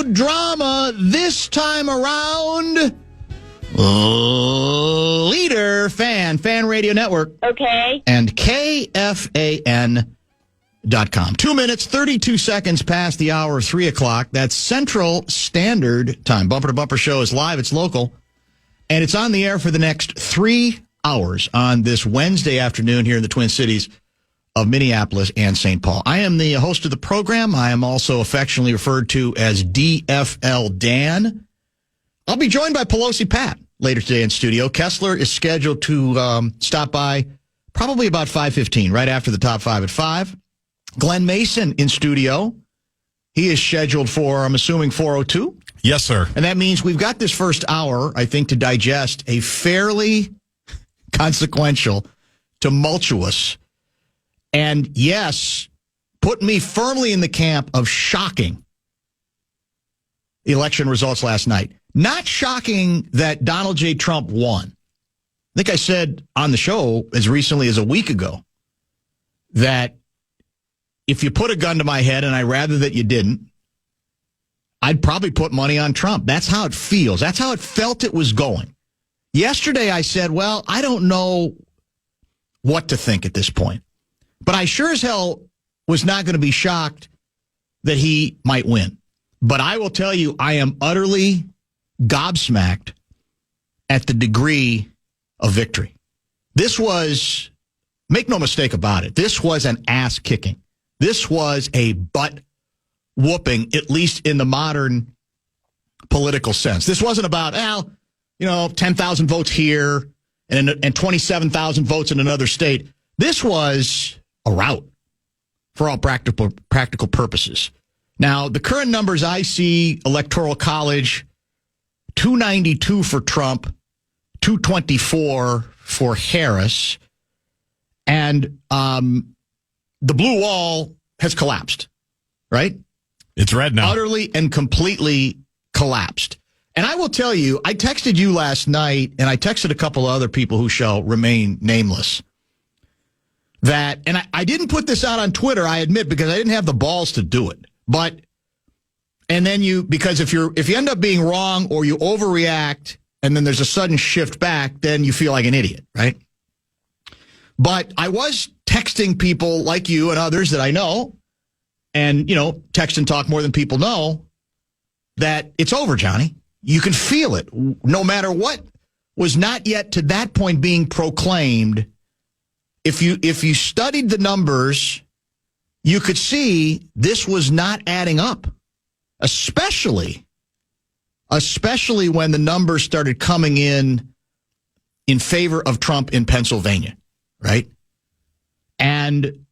no drama this time around. Leader Fan Radio Network. Okay. And KFAN.com. 2 minutes, 32 seconds past the hour of 3 o'clock. That's Central Standard Time. Bumper to Bumper show is live. It's local. And it's on the air for the next 3 hours on this Wednesday afternoon here in the Twin Cities of Minneapolis and St. Paul. I am the host of the program. I am also affectionately referred to as DFL Dan. I'll be joined by Pelosi Pat later today in studio. Kessler is scheduled to stop by probably about 5:15, right after the top five at 5. Glenn Mason in studio. He is scheduled for, I'm assuming, 4:02. Yes, sir. And that means we've got this first hour, I think, to digest a fairly consequential, tumultuous, and yes, put me firmly in the camp of shocking election results last night. Not shocking that Donald J. Trump won. I think I said on the show as recently as a week ago that if you put a gun to my head, and I'd rather that you didn't, I'd probably put money on Trump. That's how it feels. That's how it felt it was going. Yesterday I said, well, I don't know what to think at this point. But I sure as hell was not going to be shocked that he might win. But I will tell you, I am utterly gobsmacked at the degree of victory. This was, make no mistake about it, this was an ass kicking. This was a butt whooping, at least in the modern political sense. This wasn't about, 10,000 votes here and 27,000 votes in another state. This was a rout for all practical purposes. Now, the current numbers I see, Electoral College, 292 for Trump, 224 for Harris, and the blue wall has collapsed, right? It's red now. Utterly and completely collapsed. And I will tell you, I texted you last night, and I texted a couple of other people who shall remain nameless, that, and I didn't put this out on Twitter, I admit, because I didn't have the balls to do it. But, and then because if you end up being wrong or you overreact and then there's a sudden shift back, then you feel like an idiot, right? But I was texting people like you and others that I know, and, text and talk more than people know, that it's over, Johnny. You can feel it. No matter what was not yet to that point being proclaimed, if you studied the numbers, you could see this was not adding up, especially when the numbers started coming in favor of Trump in Pennsylvania, right? And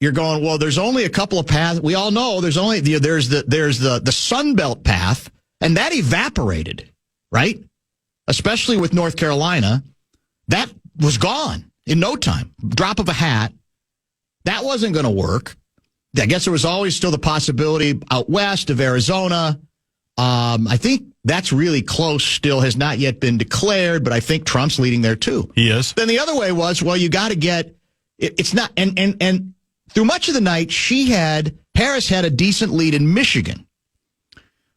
you're going, well, there's only a couple of paths. We all know there's the Sun Belt path, and that evaporated, right? Especially with North Carolina. That was gone in no time. Drop of a hat. That wasn't going to work. I guess there was always still the possibility out west of Arizona. I think that's really close still, has not yet been declared, but I think Trump's leading there too. He is. Then the other way was, well, you got to get, it's not, and through much of the night, Harris had a decent lead in Michigan.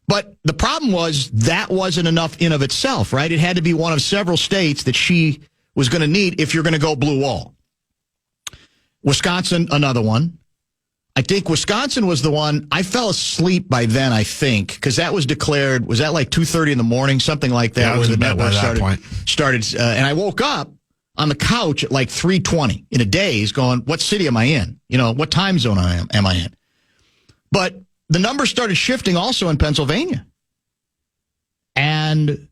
But the problem was that wasn't enough in of itself, right? It had to be one of several states that she was going to need if you're going to go blue wall. Wisconsin, another one. I think Wisconsin was the one. I fell asleep by then, I think, because that was declared. Was that like 2:30 in the morning, something like that? Yeah, I was where in the bed by network that point. started, and I woke up on the couch at like 3:20 in a daze, going, "What city am I in? What time zone am I in?" But the numbers started shifting also in Pennsylvania, and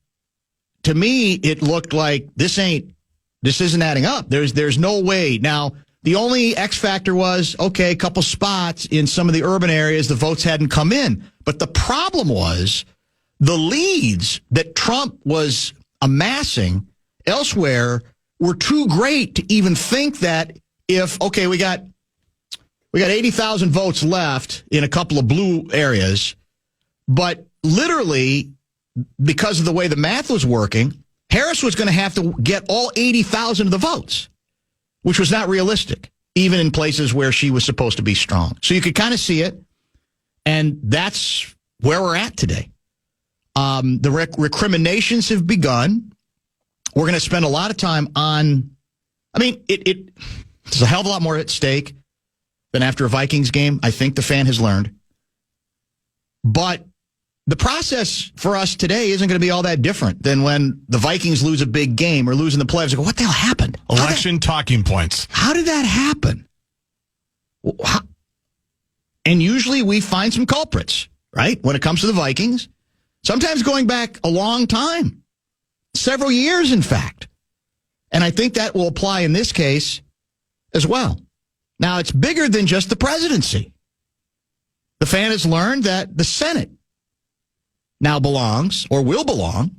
to me, it looked like this isn't adding up. There's no way now. The only X factor was, okay, a couple spots in some of the urban areas, the votes hadn't come in. But the problem was the leads that Trump was amassing elsewhere were too great to even think that we got 80,000 votes left in a couple of blue areas, but literally because of the way the math was working, Harris was going to have to get all 80,000 of the votes, which was not realistic, even in places where she was supposed to be strong. So you could kind of see it, and that's where we're at today. The recriminations have begun. We're going to spend a lot of time on, there's a hell of a lot more at stake than after a Vikings game. I think the fan has learned. But the process for us today isn't going to be all that different than when the Vikings lose a big game or losing the playoffs. Go, what the hell happened? Election talking points. How did that happen? And usually we find some culprits, right? When it comes to the Vikings, sometimes going back a long time, several years, in fact. And I think that will apply in this case as well. Now, it's bigger than just the presidency. The fan has learned that the Senate now belongs, or will belong,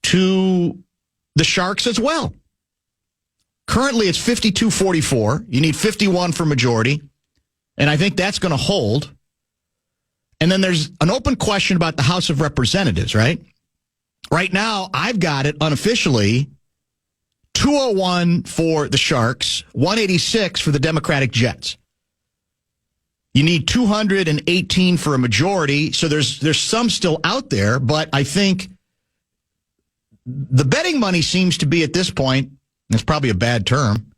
to the Sharks as well. Currently, it's 52-44. You need 51 for majority, and I think that's going to hold. And then there's an open question about the House of Representatives, right? Right now, I've got it unofficially 201 for the Sharks, 186 for the Democratic Jets. You need 218 for a majority, so there's some still out there, but I think the betting money seems to be at this point, it's probably a bad term,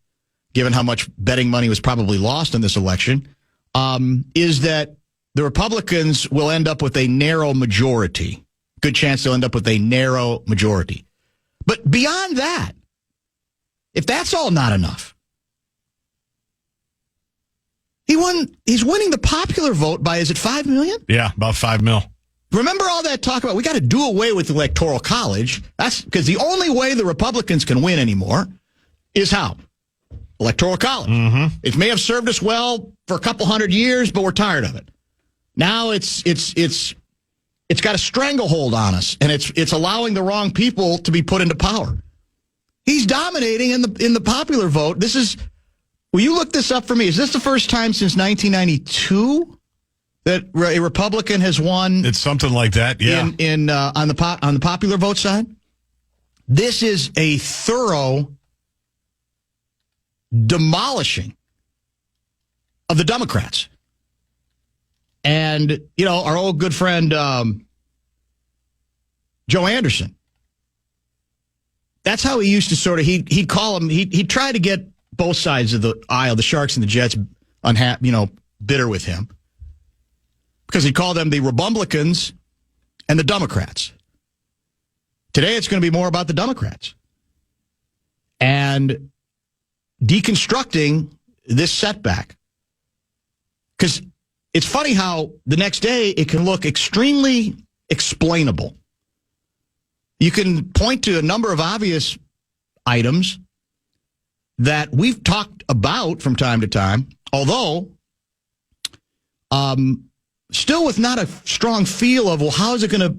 given how much betting money was probably lost in this election, is that the Republicans will end up with a narrow majority. Good chance they'll end up with a narrow majority. But beyond that, if that's all not enough, he's winning the popular vote by, is it 5 million? Yeah, about 5 mil. Remember all that talk about we got to do away with the Electoral College? That's because the only way the Republicans can win anymore is how? Electoral College. Mm-hmm. It may have served us well for a couple hundred years, but we're tired of it. Now it's got a stranglehold on us, and it's allowing the wrong people to be put into power. He's dominating in the popular vote. Will you look this up for me? Is this the first time since 1992 that a Republican has won? It's something like that, yeah. On the popular vote side, this is a thorough demolishing of the Democrats. And our old good friend Joe Anderson. That's how he used to sort of he'd call him. He'd try to get both sides of the aisle, the Sharks and the Jets, bitter with him, because he called them the Republicans and the Democrats. Today, it's going to be more about the Democrats and deconstructing this setback. Because it's funny how the next day it can look extremely explainable. You can point to a number of obvious items that we've talked about from time to time, although still with not a strong feel of, well, how is it going to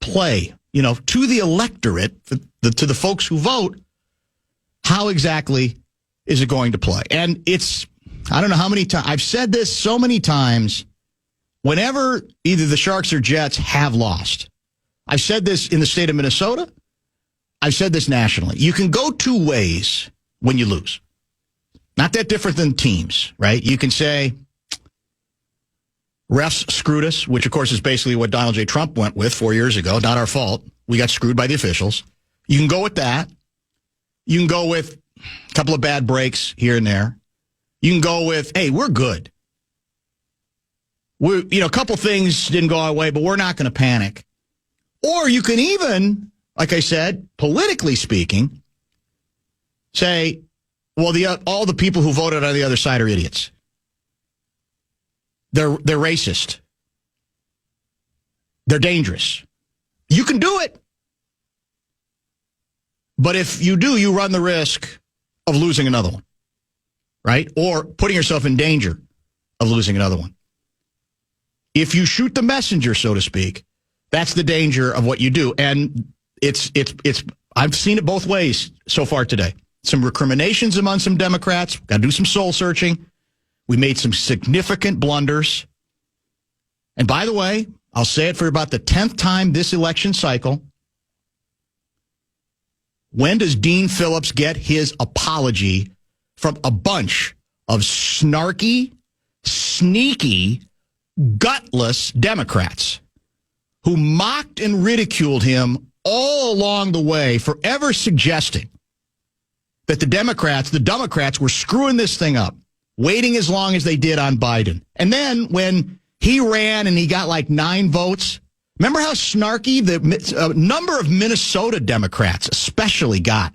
play, to the electorate, to the folks who vote, how exactly is it going to play? And I don't know how many times, I've said this so many times, whenever either the Sharks or Jets have lost. I've said this in the state of Minnesota. I've said this nationally. You can go two ways when you lose. Not that different than teams, right? You can say, refs screwed us, which, of course, is basically what Donald J. Trump went with 4 years ago. Not our fault. We got screwed by the officials. You can go with that. You can go with a couple of bad breaks here and there. You can go with, hey, we're good. A couple things didn't go our way, but we're not going to panic. Or you can even, like I said, politically speaking, say, well, all the people who voted on the other side are idiots. They're racist. They're dangerous. You can do it. But if you do, you run the risk of losing another one, right? Or putting yourself in danger of losing another one. If you shoot the messenger, so to speak, that's the danger of what you do. And I've seen it both ways so far today. Some recriminations among some Democrats. Got to do some soul searching. We made some significant blunders. And by the way, I'll say it for about the 10th time this election cycle. When does Dean Phillips get his apology from a bunch of snarky, sneaky gutless Democrats who mocked and ridiculed him all along the way, forever suggesting that the Democrats were screwing this thing up, waiting as long as they did on Biden. And then when he ran and he got like 9 votes, remember how snarky the number of Minnesota Democrats especially got,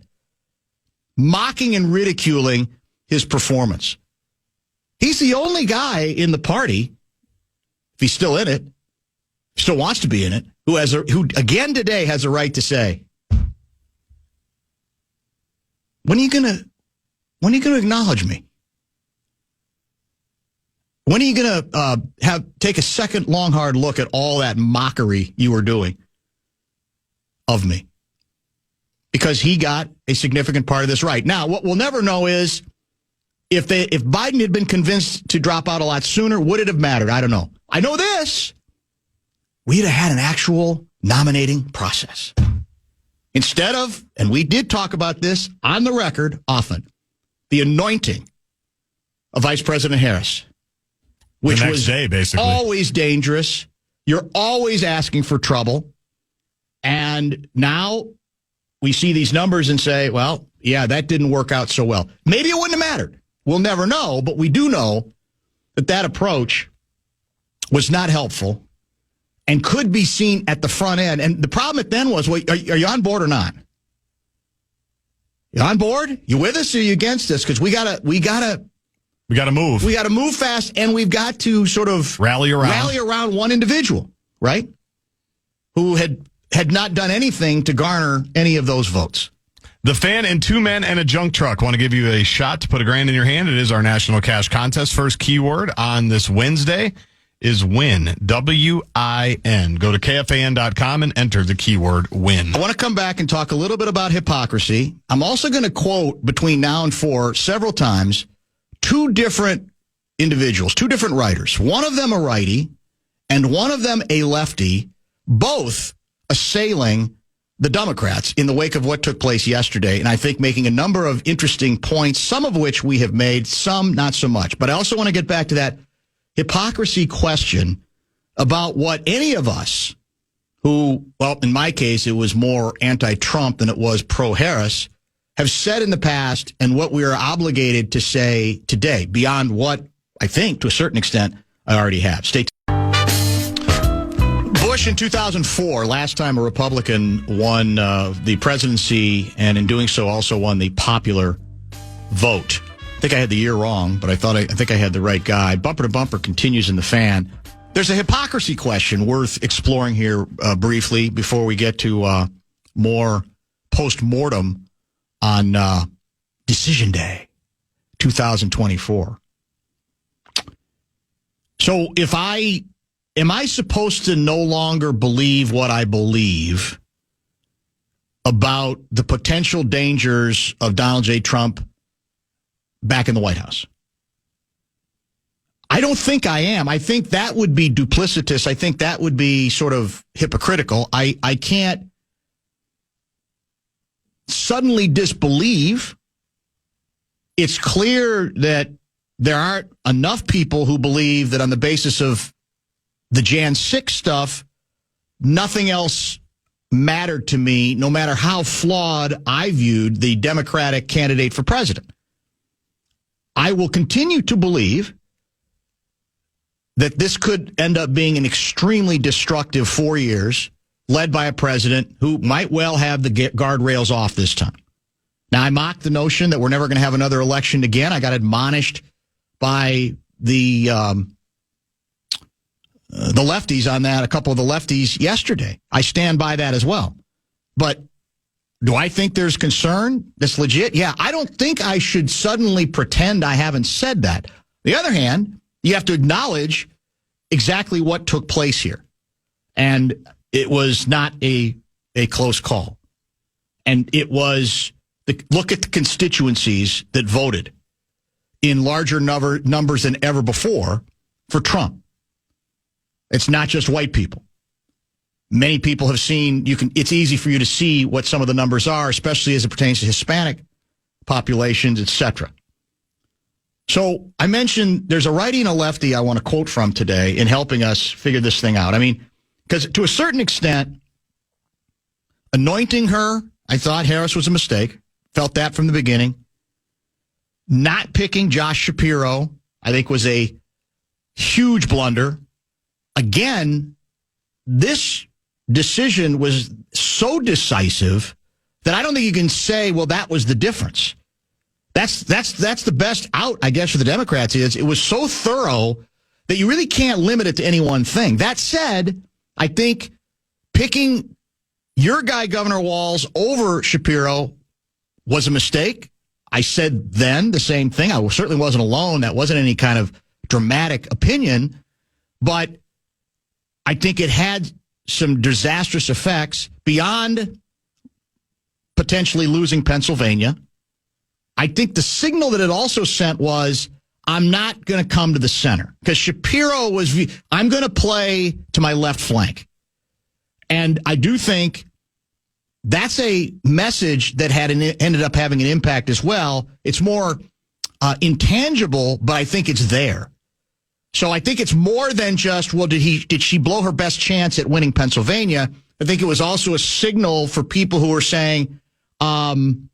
mocking and ridiculing his performance. He's the only guy in the party, if he's still in it, still wants to be in it, who again today has a right to say, when are you gonna acknowledge me? When are you gonna take a second long hard look at all that mockery you were doing of me? Because he got a significant part of this right. Now, what we'll never know is if Biden had been convinced to drop out a lot sooner, would it have mattered? I don't know. I know this. We'd have had an actual nominating process. Instead of, and we did talk about this on the record often, the anointing of Vice President Harris, which the next was day, basically always dangerous. You're always asking for trouble. And now we see these numbers and say, well, yeah, that didn't work out so well. Maybe it wouldn't have mattered. We'll never know, but we do know that approach was not helpful and could be seen at the front end. And the problem then was, well, are you on board or not? You on board? You with us or you against us? Because we gotta move. We gotta move fast, and we've got to sort of rally around one individual, right? Who had not done anything to garner any of those votes. The Fan and 2 men and a junk truck want to give you a shot to put $1,000 in your hand. It is our national cash contest. First keyword on this Wednesday is win, W-I-N. Go to KFAN.com and enter the keyword win. I want to come back and talk a little bit about hypocrisy. I'm also going to quote between now and 4 several times 2 different individuals, 2 different writers. One of them a righty and one of them a lefty, both assailing the Democrats in the wake of what took place yesterday, and I think making a number of interesting points, some of which we have made, some not so much. But I also want to get back to that hypocrisy question about what any of us who, well, in my case, it was more anti-Trump than it was pro-Harris, have said in the past and what we are obligated to say today, beyond what I think, to a certain extent, I already have. Stay tuned. Bush in 2004, last time a Republican won the presidency, and in doing so also won the popular vote. I think I had the year wrong, but I think I had the right guy. Bumper to Bumper continues in the Fan. There's a hypocrisy question worth exploring here briefly before we get to more post-mortem on Decision Day 2024. So am I supposed to no longer believe what I believe about the potential dangers of Donald J. Trump back in the White House? I don't think I am. I think that would be duplicitous. I think that would be sort of hypocritical. I can't suddenly disbelieve. It's clear that there aren't enough people who believe that on the basis of the Jan 6 stuff, nothing else mattered to me, no matter how flawed I viewed the Democratic candidate for president. I will continue to believe that this could end up being an extremely destructive 4 years led by a president who might well have the guardrails off this time. Now, I mock the notion that we're never going to have another election again. I got admonished by the lefties on that, a couple of the lefties yesterday. I stand by that as well. But do I think there's concern that's legit? Yeah, I don't think I should suddenly pretend I haven't said that. On the other hand, you have to acknowledge exactly what took place here. And it was not a close call. And it was, look at the constituencies that voted in larger numbers than ever before for Trump. It's not just white people. Many people have seen, it's easy for you to see what some of the numbers are, especially as it pertains to Hispanic populations, etc. So I mentioned there's a righty and a lefty I want to quote from today in helping us figure this thing out. I mean, because to a certain extent, anointing her, I thought Harris was a mistake. Felt that from the beginning. Not picking Josh Shapiro, I think, was a huge blunder. Again, this decision was so decisive that I don't think you can say, well, that was the difference. That's the best out, I guess, for the Democrats is it was so thorough that you really can't limit it to any one thing. That said, I think picking your guy, Governor Walz, over Shapiro was a mistake. I said then the same thing. I certainly wasn't alone. That wasn't any kind of dramatic opinion, but I think it had some disastrous effects beyond potentially losing Pennsylvania. I think the signal that it also sent was, I'm not going to come to the center. Because Shapiro was, I'm going to play to my left flank. And I do think that's a message that ended up having an impact as well. It's more intangible, but I think it's there. So I think it's more than just, well, did she blow her best chance at winning Pennsylvania? I think it was also a signal for people who were saying, who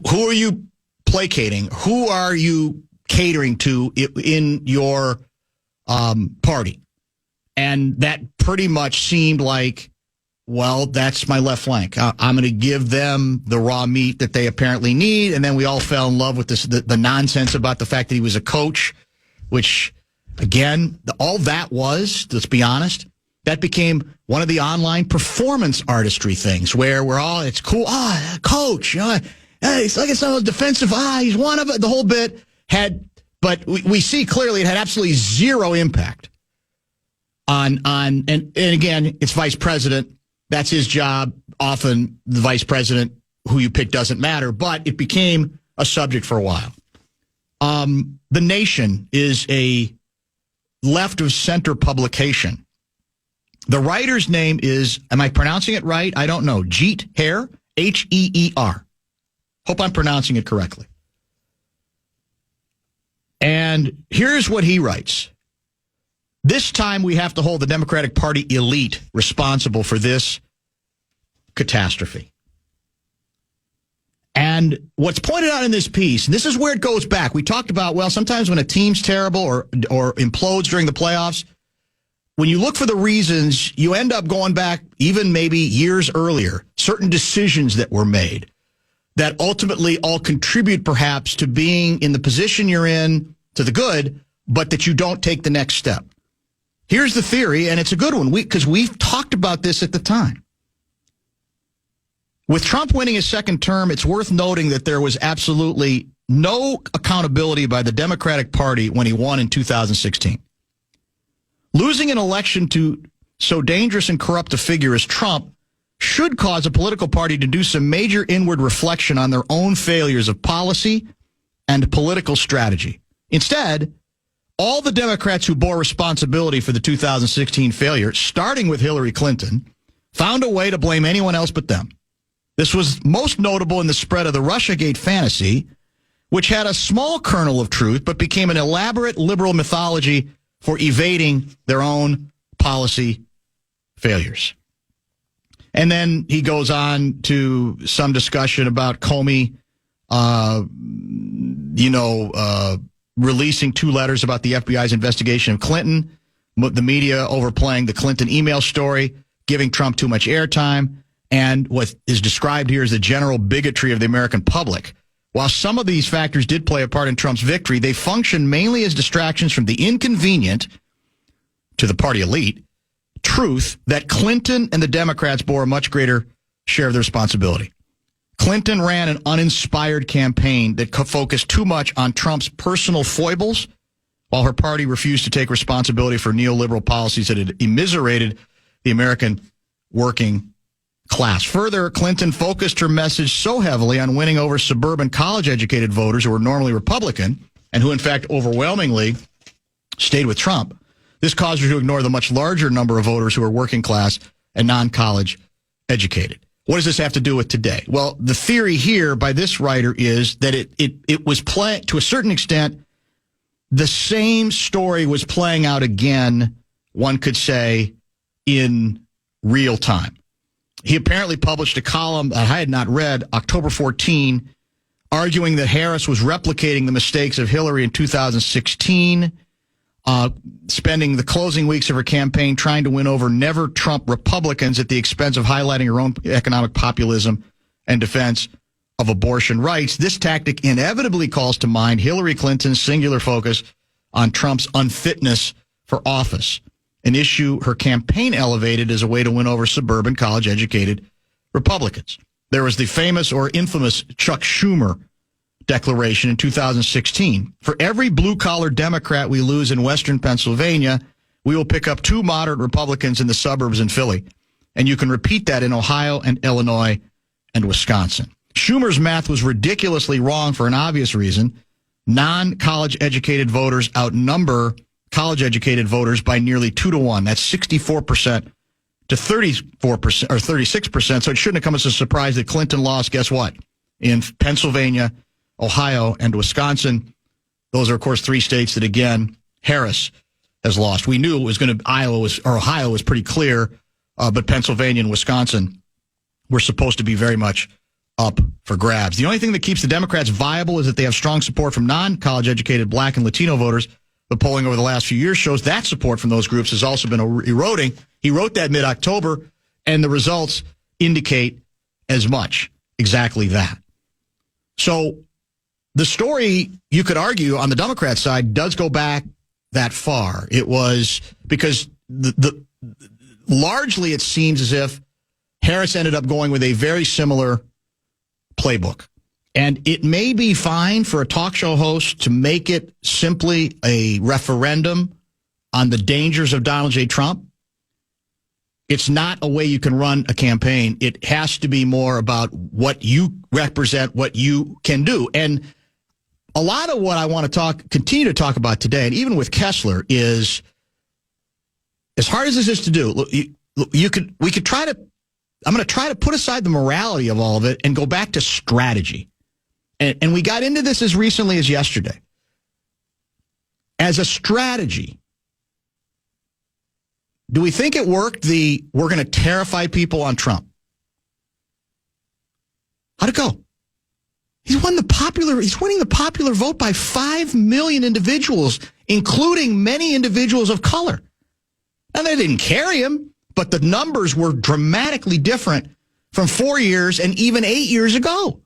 are you placating? Who are you catering to in your party? And that pretty much seemed like, well, that's my left flank. I'm going to give them the raw meat that they apparently need. And then we all fell in love with this, the nonsense about the fact that he was a coach, which, again, all that was, let's be honest, that became one of the online performance artistry things where we're all, it's cool. Coach, it's like it's not defensive. He's one of it. The whole bit but we see clearly it had absolutely zero impact on and again, it's vice president. That's his job. Often the vice president, who you pick, doesn't matter, but it became a subject for a while. The Nation is a left of center publication. The writer's name is, am I pronouncing it right? I don't know. Jeet Heer, Heer. Hope I'm pronouncing it correctly. And here's what he writes. This time we have to hold the Democratic Party elite responsible for this catastrophe. And what's pointed out in this piece, and this is where it goes back. We talked about, well, sometimes when a team's terrible or implodes during the playoffs, when you look for the reasons, you end up going back even maybe years earlier, certain decisions that were made that ultimately all contribute perhaps to being in the position you're in to the good, but that you don't take the next step. Here's the theory, and it's a good one, because we've talked about this at the time. With Trump winning his second term, it's worth noting that there was absolutely no accountability by the Democratic Party when he won in 2016. Losing an election to so dangerous and corrupt a figure as Trump should cause a political party to do some major inward reflection on their own failures of policy and political strategy. Instead, all the Democrats who bore responsibility for the 2016 failure, starting with Hillary Clinton, found a way to blame anyone else but them. This was most notable in the spread of the Russiagate fantasy, which had a small kernel of truth but became an elaborate liberal mythology for evading their own policy failures. And then he goes on to some discussion about Comey, releasing two letters about the FBI's investigation of Clinton, the media overplaying the Clinton email story, giving Trump too much airtime, and what is described here as the general bigotry of the American public. While some of these factors did play a part in Trump's victory, they function mainly as distractions from the inconvenient, to the party elite, truth that Clinton and the Democrats bore a much greater share of the responsibility. Clinton ran an uninspired campaign that focused too much on Trump's personal foibles, while her party refused to take responsibility for neoliberal policies that had immiserated the American working class. Further, Clinton focused her message so heavily on winning over suburban college-educated voters who were normally Republican and who, in fact, overwhelmingly stayed with Trump. This caused her to ignore the much larger number of voters who are working class and non-college educated. What does this have to do with today? Well, the theory here by this writer is that it was playing, to a certain extent, the same story was playing out again, one could say, in real time. He apparently published a column that I had not read, October 14, arguing that Harris was replicating the mistakes of Hillary in 2016, spending the closing weeks of her campaign trying to win over never-Trump Republicans at the expense of highlighting her own economic populism and defense of abortion rights. This tactic inevitably calls to mind Hillary Clinton's singular focus on Trump's unfitness for office, an issue her campaign elevated as a way to win over suburban, college-educated Republicans. There was the famous or infamous Chuck Schumer declaration in 2016. For every blue-collar Democrat we lose in Western Pennsylvania, we will pick up 2 moderate Republicans in the suburbs in Philly. And you can repeat that in Ohio and Illinois and Wisconsin. Schumer's math was ridiculously wrong for an obvious reason. Non-college educated voters outnumber college-educated voters by nearly 2 to 1. That's 64% to 34% or 36%. So it shouldn't have come as a surprise that Clinton lost, guess what? In Pennsylvania, Ohio, and Wisconsin. Those are, of course, 3 states that, again, Harris has lost. We knew it was going to, Ohio was pretty clear, but Pennsylvania and Wisconsin were supposed to be very much up for grabs. The only thing that keeps the Democrats viable is that they have strong support from non-college educated Black and Latino voters. The polling over the last few years shows that support from those groups has also been eroding. He wrote that mid-October, and the results indicate as much. Exactly that. So the story, you could argue, on the Democrat side does go back that far. It was because largely it seems as if Harris ended up going with a very similar playbook. And it may be fine for a talk show host to make it simply a referendum on the dangers of Donald J. Trump. It's not a way you can run a campaign. It has to be more about what you represent, what you can do. And a lot of what I want to continue to talk about today, and even with Kessler, is as hard as this is to do. We could try to. I'm going to try to put aside the morality of all of it and go back to strategy. And we got into this as recently as yesterday. As a strategy, do we think it worked? We're going to terrify people on Trump. How'd it go? He's winning the popular vote by 5 million individuals, including many individuals of color. Now, they didn't carry him, but the numbers were dramatically different from 4 years and even 8 years ago.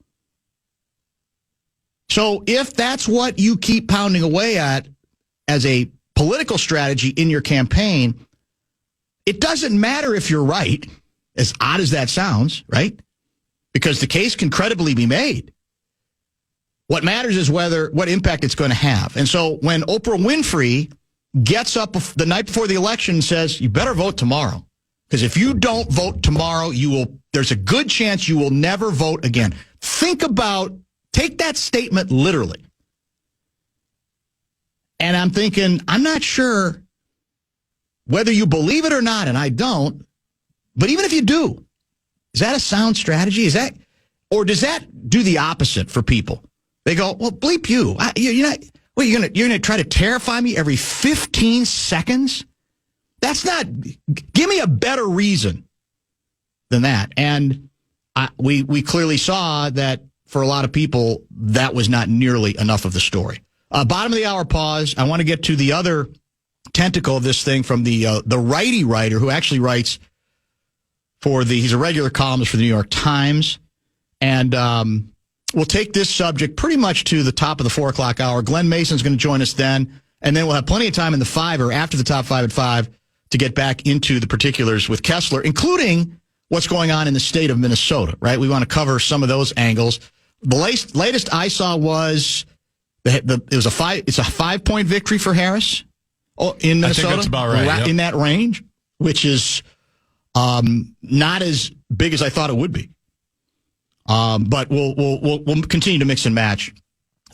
So if that's what you keep pounding away at as a political strategy in your campaign, it doesn't matter if you're right, as odd as that sounds, right? Because the case can credibly be made. What matters is what impact it's going to have. And so when Oprah Winfrey gets up the night before the election and says, you better vote tomorrow, because if you don't vote tomorrow, there's a good chance you will never vote again. Take that statement literally. And I'm thinking, I'm not sure whether you believe it or not, and I don't, but even if you do, is that a sound strategy? Or does that do the opposite for people? They go, well, bleep you. You're going to try to terrify me every 15 seconds? That's not, give me a better reason than that. And we clearly saw that for a lot of people, that was not nearly enough of the story. Bottom of the hour pause. I want to get to the other tentacle of this thing from the righty writer who actually writes he's a regular columnist for the New York Times. And we'll take this subject pretty much to the top of the 4 o'clock hour. Glenn Mason's going to join us then. And then we'll have plenty of time in the 5 or after the top 5 at 5 to get back into the particulars with Kessler, including what's going on in the state of Minnesota, right? We want to cover some of those angles. The latest I saw was it's a 5-point victory for Harris in Minnesota. I think that's about right. Yep. In that range, which is not as big as I thought it would be. But we'll continue to mix and match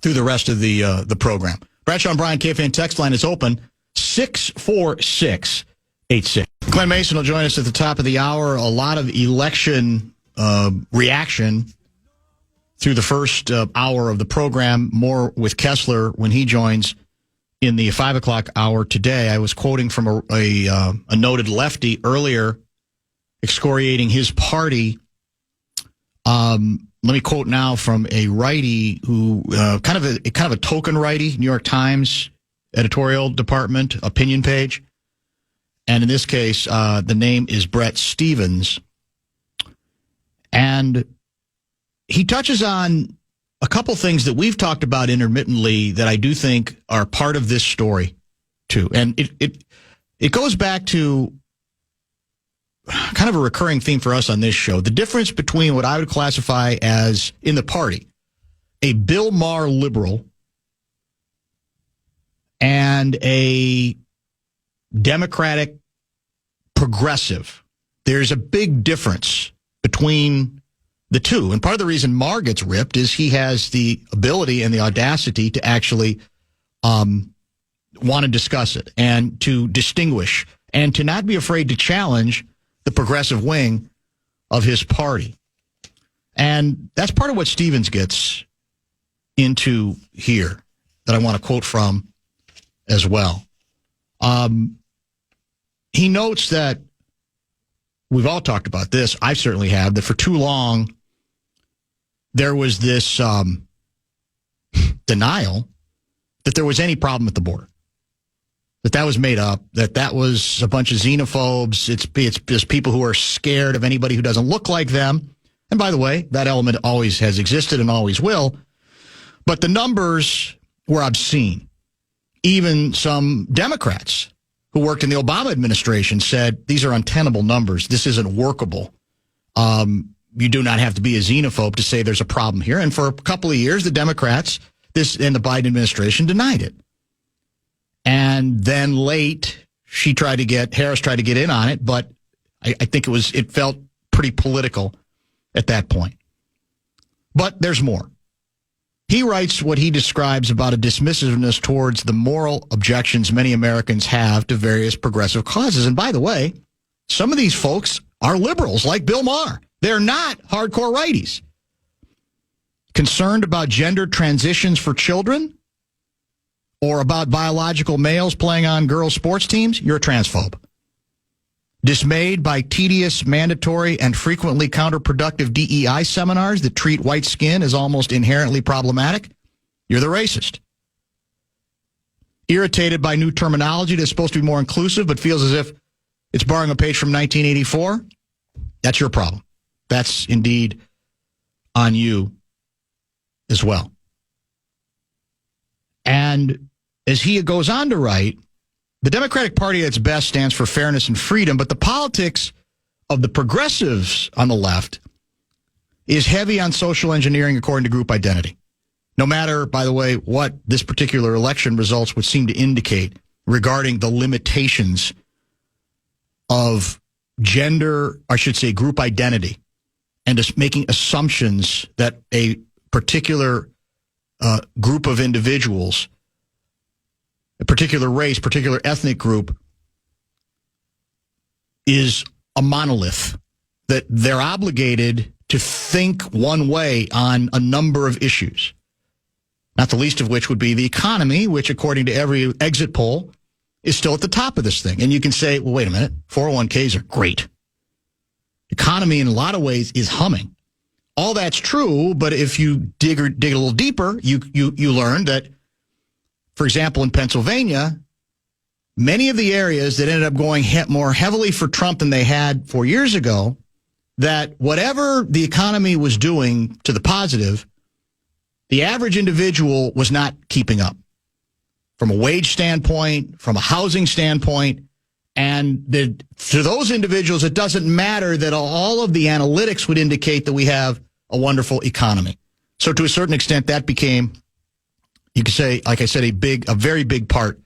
through the rest of the program. Bradshaw and Bryan KFAN text line is open 64686. Glenn Mason will join us at the top of the hour. A lot of election reaction through the first hour of the program, more with Kessler when he joins in the 5 o'clock hour today. I was quoting from a noted lefty earlier, excoriating his party. Let me quote now from a righty who kind of a token righty, New York Times editorial department opinion page, and in this case, the name is Brett Stevens, and he touches on a couple things that we've talked about intermittently that I do think are part of this story, too. And it goes back to kind of a recurring theme for us on this show, the difference between what I would classify as, in the party, a Bill Maher liberal and a Democratic progressive. There's a big difference between the two. And part of the reason Maher gets ripped is he has the ability and the audacity to actually want to discuss it and to distinguish and to not be afraid to challenge the progressive wing of his party. And that's part of what Stevens gets into here that I want to quote from as well. He notes that we've all talked about this. I certainly have, that for too long there was this denial that there was any problem at the border, that was made up, that was a bunch of xenophobes. It's just people who are scared of anybody who doesn't look like them. And by the way, that element always has existed and always will. But the numbers were obscene. Even some Democrats who worked in the Obama administration said, these are untenable numbers. This isn't workable. You do not have to be a xenophobe to say there's a problem here. And for a couple of years, the Democrats and the Biden administration denied it. And then late, Harris tried to get in on it, but I think it felt pretty political at that point. But there's more. He writes what he describes about a dismissiveness towards the moral objections many Americans have to various progressive causes. And by the way, some of these folks are liberals like Bill Maher. They're not hardcore righties. Concerned about gender transitions for children or about biological males playing on girls' sports teams, you're a transphobe. Dismayed by tedious, mandatory, and frequently counterproductive DEI seminars that treat white skin as almost inherently problematic, you're the racist. Irritated by new terminology that's supposed to be more inclusive but feels as if it's borrowing a page from 1984, that's your problem. That's indeed on you as well. And as he goes on to write, the Democratic Party at its best stands for fairness and freedom, but the politics of the progressives on the left is heavy on social engineering according to group identity. No matter, by the way, what this particular election results would seem to indicate regarding the limitations of gender, I should say group identity, and just making assumptions that a particular group of individuals, a particular race, particular ethnic group, is a monolith, that they're obligated to think one way on a number of issues, not the least of which would be the economy, which, according to every exit poll, is still at the top of this thing. And you can say, well, wait a minute, 401ks are great. Economy, in a lot of ways, is humming. All that's true, but if you dig a little deeper, you learn that, for example, in Pennsylvania, many of the areas that ended up going more heavily for Trump than they had 4 years ago, that whatever the economy was doing to the positive, the average individual was not keeping up. From a wage standpoint, from a housing standpoint, and to those individuals, it doesn't matter that all of the analytics would indicate that we have a wonderful economy. So to a certain extent, that became, you could say, like I said, a very big part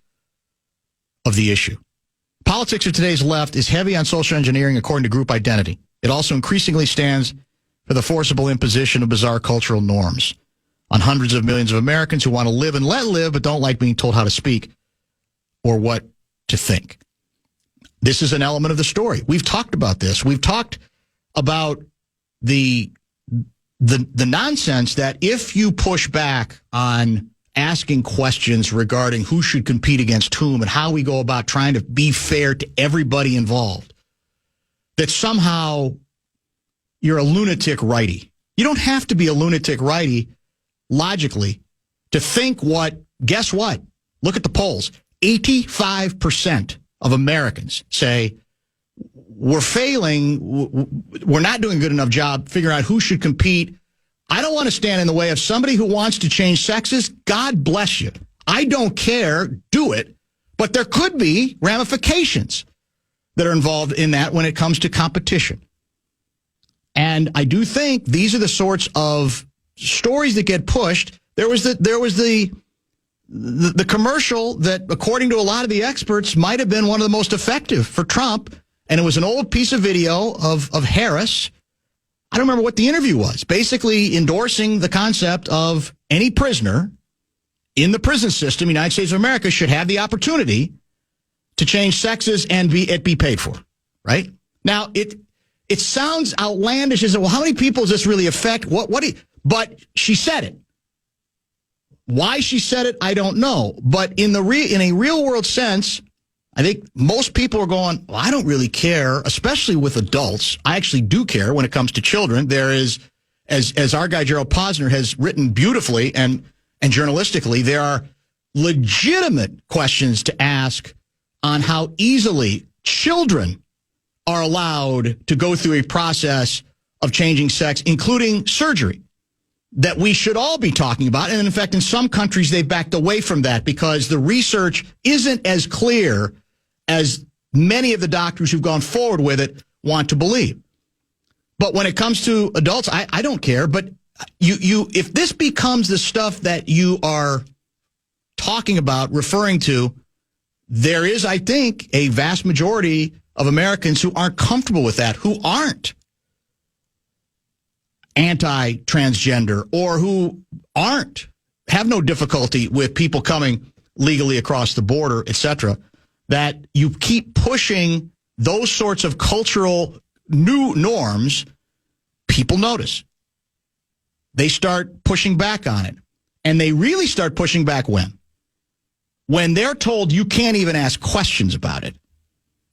of the issue. Politics of today's left is heavy on social engineering according to group identity. It also increasingly stands for the forcible imposition of bizarre cultural norms on hundreds of millions of Americans who want to live and let live, but don't like being told how to speak or what to think. This is an element of the story. We've talked about this. We've talked about the nonsense that if you push back on asking questions regarding who should compete against whom and how we go about trying to be fair to everybody involved, that somehow you're a lunatic righty. You don't have to be a lunatic righty logically to think guess what? Look at the polls. 85% of Americans say we're failing. We're not doing a good enough job figuring out who should compete. I don't want to stand in the way of somebody who wants to change sexes. God bless you. I don't care. Do it. But there could be ramifications that are involved in that when it comes to competition. And I do think these are the sorts of stories that get pushed. There was the commercial that, according to a lot of the experts, might have been one of the most effective for Trump. And it was an old piece of video of Harris. I don't remember what the interview was. Basically endorsing the concept of any prisoner in the prison system, United States of America, should have the opportunity to change sexes and be paid for. Right? Now, it sounds outlandish. Well, how many people does this really affect? But she said it. Why she said it, I don't know. But in a real world sense, I think most people are going, well, I don't really care, especially with adults. I actually do care when it comes to children. There is, as our guy Gerald Posner has written beautifully and journalistically, there are legitimate questions to ask on how easily children are allowed to go through a process of changing sex, including surgery, that we should all be talking about. And in fact, in some countries, they've backed away from that because the research isn't as clear as many of the doctors who've gone forward with it want to believe. But when it comes to adults, I don't care. But if this becomes the stuff that you are talking about, referring to, there is, I think, a vast majority of Americans who aren't comfortable with that, who aren't anti-transgender, or who have no difficulty with people coming legally across the border, etc., that you keep pushing those sorts of cultural new norms, people notice. They start pushing back on it. And they really start pushing back when? When they're told you can't even ask questions about it.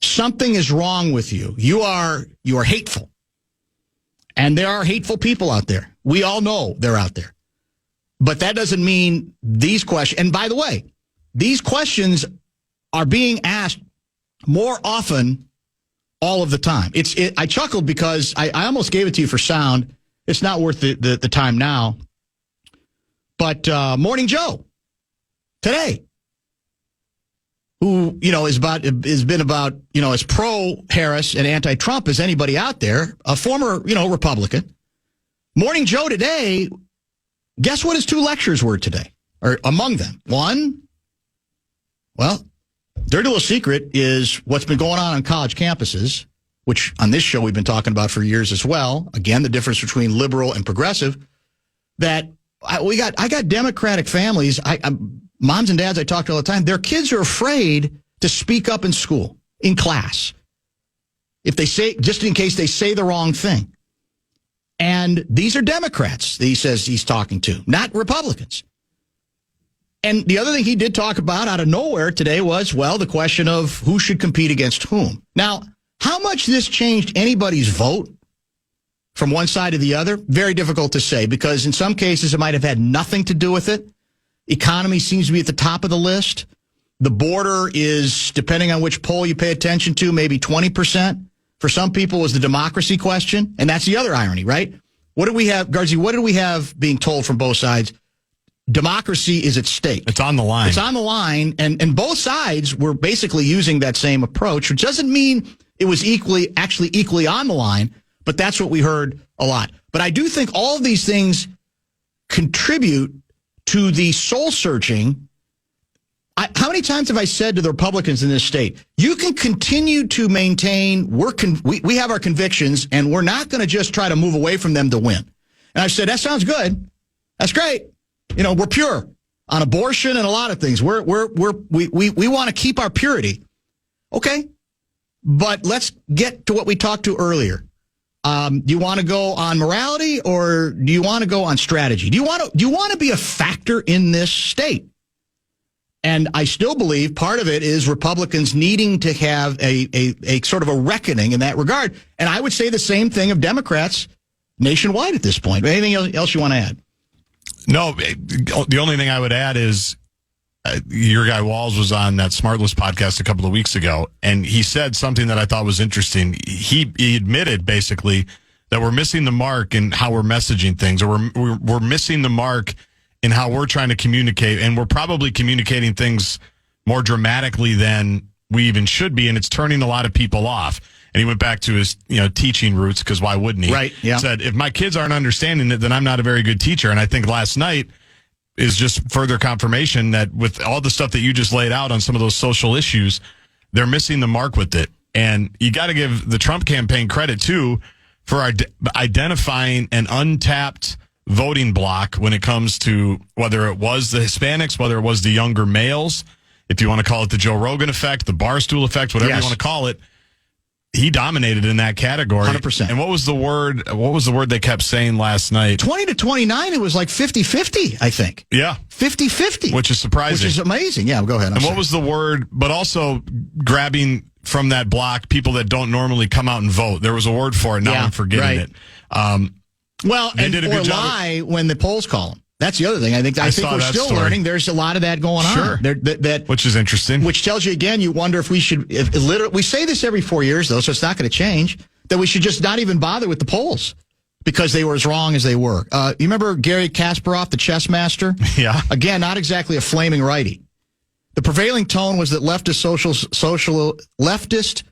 Something is wrong with you. You are hateful. And there are hateful people out there. We all know they're out there. But that doesn't mean these questions. And by the way, these questions are being asked more often all of the time. I chuckled because I almost gave it to you for sound. It's not worth the time now. But Morning Joe today, who has been about as pro Harris and anti Trump as anybody out there, a former Republican. Morning Joe today, guess what his two lectures were today, or among them? One, well, dirty little secret is what's been going on college campuses, which on this show we've been talking about for years as well. Again, the difference between liberal and progressive. That I got Democratic families. Moms and dads I talk to all the time, their kids are afraid to speak up in school, in class, just in case they say the wrong thing. And these are Democrats he says he's talking to, not Republicans. And the other thing he did talk about out of nowhere today was, well, the question of who should compete against whom. Now, how much this changed anybody's vote from one side to the other, very difficult to say, because in some cases it might have had nothing to do with it. Economy seems to be at the top of the list. The border is, depending on which poll you pay attention to, maybe 20%. For some people, was the democracy question. And that's the other irony, right? What do we have, Garzi, what did we have being told from both sides? Democracy is at stake. It's on the line. It's on the line. And both sides were basically using that same approach, which doesn't mean it was equally on the line, but that's what we heard a lot. But I do think all of these things contribute to the soul searching. How many times have I said to the Republicans in this state, you can continue to maintain, we have our convictions, and we're not going to just try to move away from them to win. And I've said, that sounds good. That's great. We're pure on abortion and a lot of things. We want to keep our purity. Okay. But let's get to what we talked to earlier. Do you want to go on morality or do you want to go on strategy? Do you want to be a factor in this state? And I still believe part of it is Republicans needing to have a sort of a reckoning in that regard. And I would say the same thing of Democrats nationwide at this point. Anything else you want to add? No, the only thing I would add is your guy Walls was on that Smartless podcast a couple of weeks ago, and he said something that I thought was interesting. He admitted basically that we're missing the mark in how we're messaging things, or we're missing the mark in how we're trying to communicate, and we're probably communicating things more dramatically than we even should be, and it's turning a lot of people off. And he went back to his teaching roots, because why wouldn't he? Right, yeah. Said, if my kids aren't understanding it, then I'm not a very good teacher. And I think last night is just further confirmation that with all the stuff that you just laid out on some of those social issues, they're missing the mark with it. And you got to give the Trump campaign credit, too, for identifying an untapped voting block when it comes to whether it was the Hispanics, whether it was the younger males, if you want to call it the Joe Rogan effect, the Barstool effect, whatever you want to call it. He dominated in that category. 100%. And what was the word they kept saying last night? 20 to 29, it was like 50-50, I think. Yeah. 50-50. Which is surprising. Which is amazing. Yeah, go ahead. And what was the word, but also grabbing from that block people that don't normally come out and vote? There was a word for it. Now I'm forgetting it. Well, they did a good job. Lie when the polls call them. That's the other thing. I think we're still learning. There's a lot of that going on. Sure. Which is interesting. Which tells you, again, you wonder if we should, we say this every 4 years, though, so it's not going to change, that we should just not even bother with the polls because they were as wrong as they were. You remember Gary Kasparov, the chess master? Yeah. Again, not exactly a flaming righty. The prevailing tone was that leftist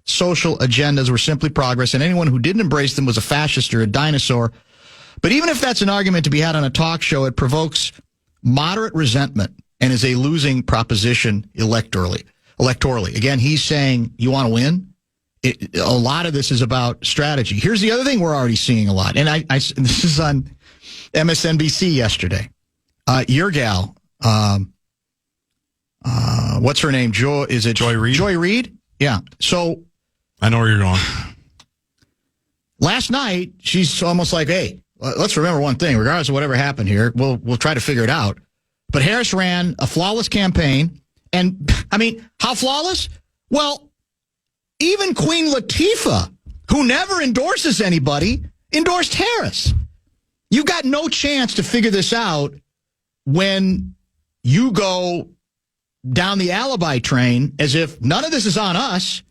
social agendas were simply progress, and anyone who didn't embrace them was a fascist or a dinosaur. But even if that's an argument to be had on a talk show, it provokes moderate resentment and is a losing proposition electorally. Again, he's saying, you want to win? A lot of this is about strategy. Here's the other thing we're already seeing a lot. And this is on MSNBC yesterday. Your gal, what's her name? Joy Reid? Joy Reid? Yeah. So I know where you're going. Last night, she's almost like, hey, let's remember one thing. Regardless of whatever happened here, we'll try to figure it out. But Harris ran a flawless campaign. And, I mean, how flawless? Well, even Queen Latifah, who never endorses anybody, endorsed Harris. You got no chance to figure this out when you go down the alibi train as if none of this is on us.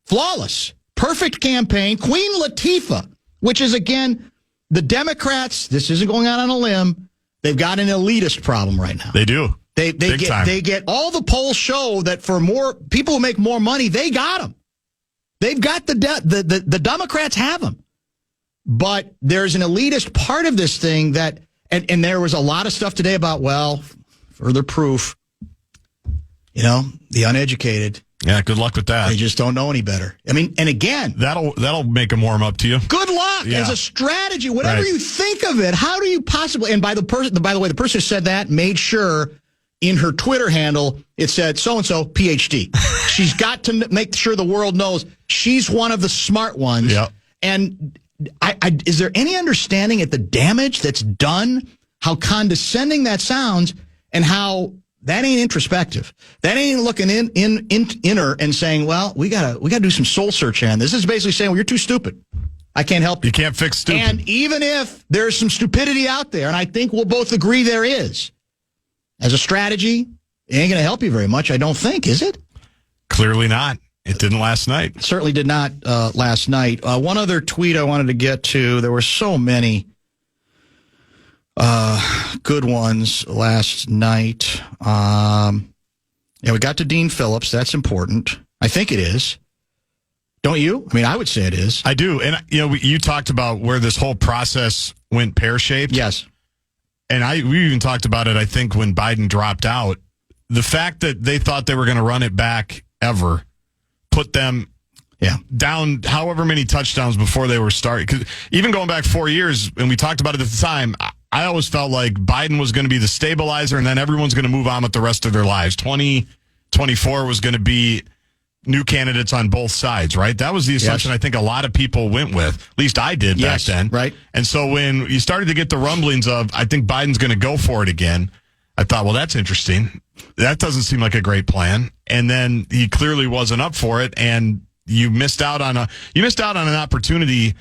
Flawless. Perfect campaign. Queen Latifah, which is, again, the Democrats, this isn't going out on a limb, they've got an elitist problem right now. They do. They get all the polls show that for more people who make more money, they got them. They've got the Democrats have them. But there's an elitist part of this thing that, and there was a lot of stuff today about, well, further proof, the uneducated. Yeah, good luck with that. They just don't know any better. I mean, and again, that'll make them warm up to you. Good luck as a strategy. Whatever you think of it, how do you possibly? And by the way, the person who said that made sure in her Twitter handle it said so and so PhD. She's got to make sure the world knows she's one of the smart ones. Yep. And is there any understanding at the damage that's done? How condescending that sounds, and how that ain't introspective. That ain't looking inner and saying, well, we gotta do some soul searching on this. This is basically saying, well, you're too stupid. I can't help you. You can't fix stupid. And even if there's some stupidity out there, and I think we'll both agree there is, as a strategy, it ain't going to help you very much, I don't think, is it? Clearly not. It didn't last night. It certainly did not last night. One other tweet I wanted to get to. There were so many good ones last night. We got to Dean Phillips. That's important. I think it is. Don't you? I mean, I would say it is. I do. And, you talked about where this whole process went pear-shaped. Yes. And we even talked about it, I think, when Biden dropped out. The fact that they thought they were going to run it back ever put them down however many touchdowns before they were starting. Because even going back 4 years, and we talked about it at the time, I always felt like Biden was going to be the stabilizer, and then everyone's going to move on with the rest of their lives. 2024 was going to be new candidates on both sides, right? That was the assumption I think a lot of people went with. At least I did back then. Right. And so when you started to get the rumblings of, I think Biden's going to go for it again, I thought, well, that's interesting. That doesn't seem like a great plan. And then he clearly wasn't up for it, and you missed out on an opportunity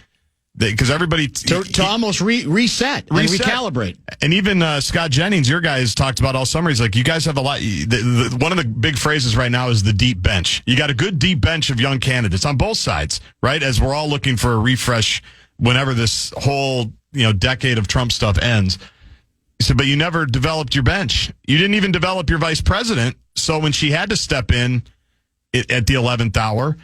because everybody to almost reset and recalibrate. And even Scott Jennings, your guys, talked about all summer. He's like, you guys have a lot. One of the big phrases right now is the deep bench. You got a good deep bench of young candidates on both sides, right? As we're all looking for a refresh whenever this whole decade of Trump stuff ends. He said, but you never developed your bench. You didn't even develop your vice president. So when she had to step in at the 11th hour,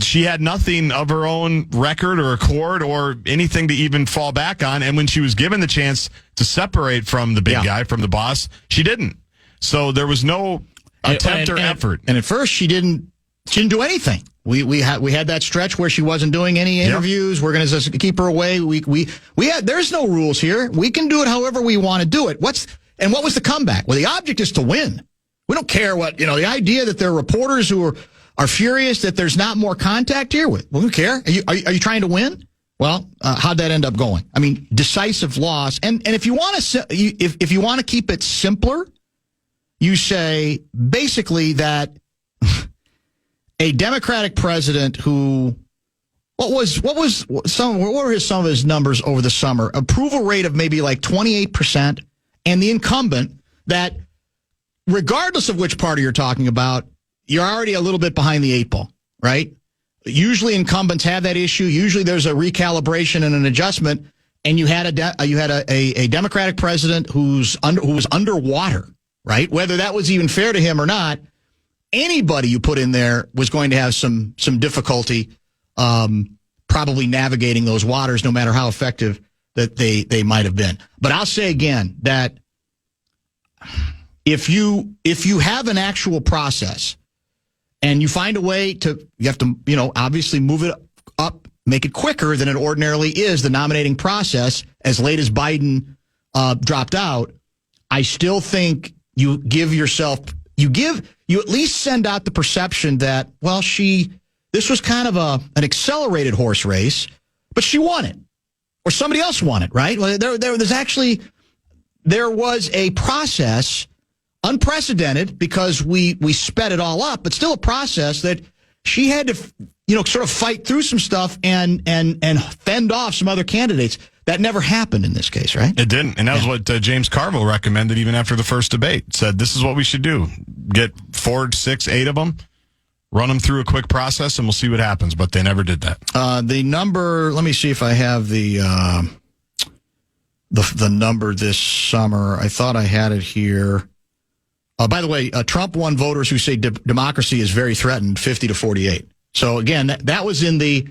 she had nothing of her own record or accord or anything to even fall back on. And when she was given the chance to separate from the big guy, from the boss, she didn't. So there was no attempt or effort. And at first, she didn't do anything. We had that stretch where she wasn't doing any interviews. We're going to keep her away. There's no rules here. We can do it however we want to do it. What was the comeback? Well, the object is to win. We don't care what, the idea that there are reporters who are furious that there's not more contact here. We don't care. Are you trying to win? Well, how'd that end up going? I mean, decisive loss. And if you want to, if you want to keep it simpler, you say basically that a Democratic president who, what were some of his numbers over the summer? Approval rate of maybe like 28%, and the incumbent that, regardless of which party you're talking about, you're already a little bit behind the eight ball, right? Usually incumbents have that issue. Usually there's a recalibration and an adjustment, and you had a Democratic president who was underwater, right? Whether that was even fair to him or not, anybody you put in there was going to have some difficulty probably navigating those waters, no matter how effective that they might have been. But I'll say again that if you have an actual process and you find a way you have to, obviously move it up, make it quicker than it ordinarily is, the nominating process, as late as Biden dropped out, I still think you at least send out the perception that, well, this was kind of an accelerated horse race, but she won it. Or somebody else won it, right? Well, there was a process, unprecedented because we sped it all up, but still a process that she had to, sort of fight through some stuff and fend off some other candidates. That never happened in this case, right? It didn't. And that was what James Carville recommended even after the first debate. Said, this is what we should do. Get 4, 6, 8 of them, run them through a quick process, and we'll see what happens. But they never did that. The number, let me see if I have the number this summer. I thought I had it here. By the way, Trump won voters who say democracy is very threatened, 50-48. So again, that was in the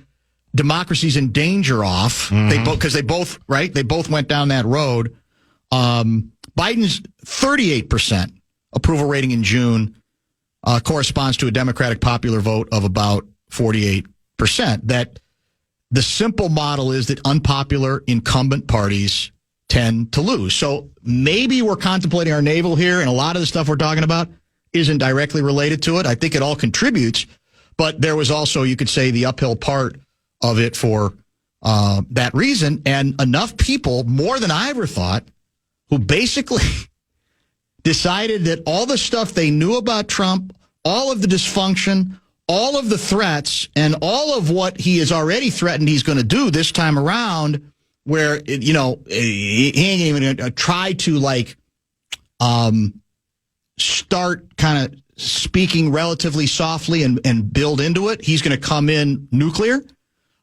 democracy's in danger off. Because they both went down that road. Biden's 38% approval rating in June corresponds to a Democratic popular vote of about 48%. That the simple model is that unpopular incumbent parties tend to lose. So maybe we're contemplating our navel here, and a lot of the stuff we're talking about isn't directly related to it. I think it all contributes, but there was also, you could say, the uphill part of it for that reason, and enough people, more than I ever thought, who basically decided that all the stuff they knew about Trump, all of the dysfunction, all of the threats, and all of what he has already threatened he's going to do this time around, where, he ain't even going to try to, start kind of speaking relatively softly and build into it. He's going to come in nuclear.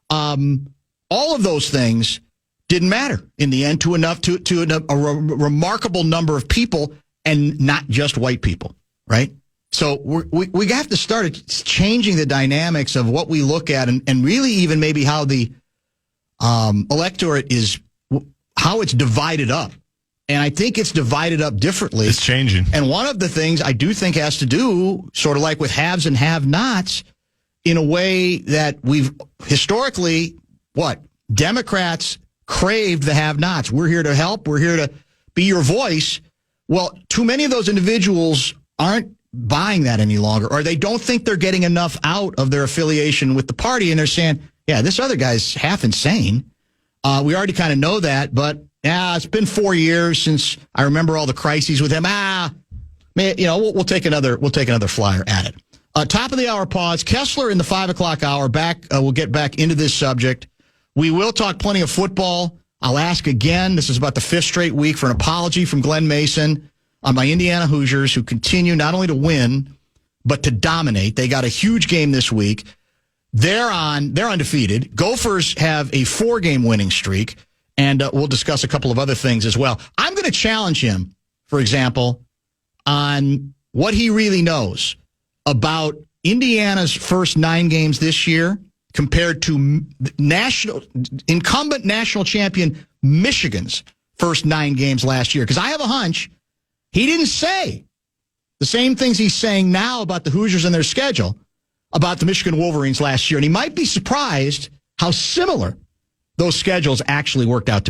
All of those things didn't matter in the end to a remarkable number of people, and not just white people, right? So we have to start changing the dynamics of what we look at, and really even maybe how the electorate how it's divided up. And I think it's divided up differently. It's changing. And one of the things I do think has to do, sort of like with haves and have-nots, in a way that we've historically, Democrats craved the have-nots. We're here to help. We're here to be your voice. Well, too many of those individuals aren't buying that any longer, or they don't think they're getting enough out of their affiliation with the party, and they're saying, yeah, this other guy's half insane. We already kind of know that, but yeah, it's been 4 years since I remember all the crises with him. Man, we'll take another flyer at it. Top of the hour pause. Kessler in the 5 o'clock hour. Back. We'll get back into this subject. We will talk plenty of football. I'll ask again. This is about the 5th straight week for an apology from Glenn Mason on my Indiana Hoosiers, who continue not only to win but to dominate. They got a huge game this week. They're undefeated. Gophers have a 4-game winning streak, and we'll discuss a couple of other things as well. I'm going to challenge him, for example, on what he really knows about Indiana's first 9 games this year compared to incumbent national champion Michigan's first 9 games last year. Because I have a hunch he didn't say the same things he's saying now about the Hoosiers and their schedule about the Michigan Wolverines last year. And he might be surprised how similar those schedules actually worked out to be.